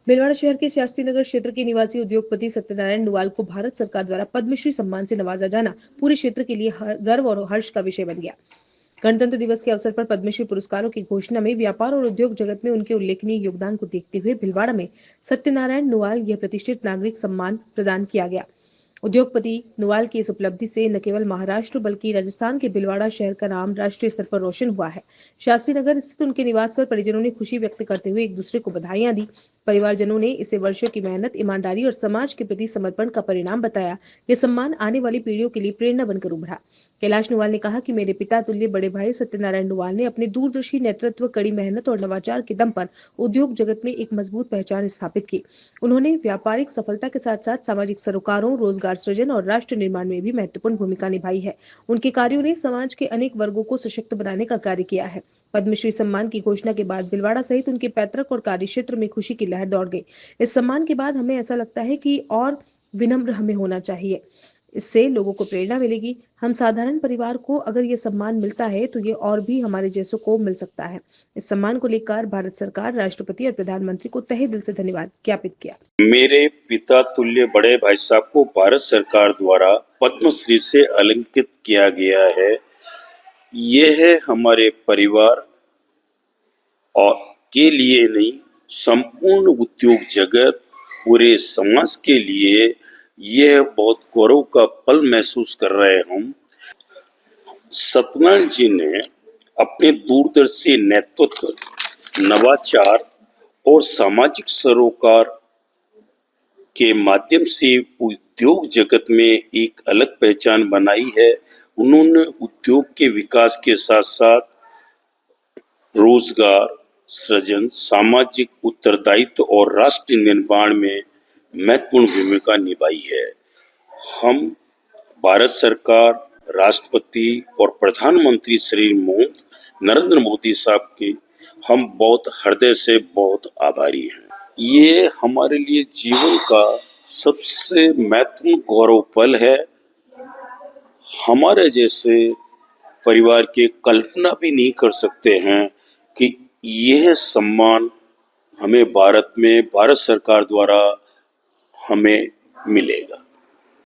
भीलवाड़ा शहर के शास्त्री नगर क्षेत्र के निवासी उद्योगपति सत्यनारायण नुवाल को भारत सरकार द्वारा पद्मश्री सम्मान से नवाजा जाना पूरे क्षेत्र के लिए गर्व और हर्ष का विषय बन गया। गणतंत्र दिवस के अवसर पर पद्मश्री पुरस्कारों की घोषणा में व्यापार और उद्योग जगत में उनके उल्लेखनीय योगदान को देखते हुए भीलवाड़ा में सत्यनारायण नुवाल यह प्रतिष्ठित नागरिक सम्मान प्रदान किया गया। उद्योगपति नुवाल की इस उपलब्धि से न केवल महाराष्ट्र बल्कि राजस्थान के भीलवाड़ा शहर का नाम राष्ट्रीय स्तर पर रोशन हुआ है। शास्त्री नगर स्थित उनके निवास पर परिजनों ने खुशी व्यक्त करते हुए एक दूसरे को बधाइयां दी। परिवारजनों ने इसे वर्षों की मेहनत, ईमानदारी और समाज के प्रति समर्पण का परिणाम बताया। यह सम्मान आने वाली पीढ़ियों के लिए प्रेरणा बनकर उभरा। कैलाश नुवाल ने कहा कि मेरे पिता तुल्य बड़े भाई सत्यनारायण नुवाल ने अपने दूरदर्शी नेतृत्व, कड़ी मेहनत और नवाचार के दम पर उद्योग जगत में एक मजबूत पहचान स्थापित की। उन्होंने व्यापारिक सफलता के साथ साथ सामाजिक सरोकारों, रोजगार सृजन और राष्ट्र निर्माण में भी महत्वपूर्ण भूमिका निभाई है। उनके कार्यों ने समाज के अनेक वर्गों को सशक्त बनाने का कार्य किया है। पद्मश्री सम्मान की घोषणा के बाद भीलवाड़ा सहित उनके पैतृक और कार्य क्षेत्र में खुशी की लहर दौड़ गई। इस सम्मान के बाद हमें ऐसा लगता है कि और विनम्र हमें होना चाहिए। इससे लोगों को प्रेरणा मिलेगी। हम साधारण परिवार को अगर ये सम्मान मिलता है तो ये और भी हमारे जैसों को मिल सकता है। इस सम्मान को लेकर भारत सरकार, राष्ट्रपति और प्रधानमंत्री को तहे दिल से धन्यवाद ज्ञापित किया। मेरे पिता तुल्य बड़े भाई साहब को भारत सरकार द्वारा पद्मश्री से अलंकृत किया गया है। यह हमारे परिवार और के लिए नहीं, संपूर्ण उद्योग जगत, पूरे समाज के लिए यह बहुत गौरव का पल महसूस कर रहे हैं हम। सत्यनारायण जी ने अपने दूरदर्शी नेतृत्व, नवाचार और सामाजिक सरोकार के माध्यम से उद्योग जगत में एक अलग पहचान बनाई है। उन्होंने उद्योग के विकास के साथ साथ रोजगार सृजन, सामाजिक उत्तरदायित्व और राष्ट्र निर्माण में महत्वपूर्ण भूमिका निभाई है। हम भारत सरकार, राष्ट्रपति और प्रधानमंत्री श्री नरेंद्र मोदी साहब के हम बहुत हृदय से बहुत आभारी हैं। ये हमारे लिए जीवन का सबसे महत्वपूर्ण गौरव पल है। हमारे जैसे परिवार के कल्पना भी नहीं कर सकते हैं कि यह सम्मान हमें भारत में भारत सरकार द्वारा हमें मिलेगा।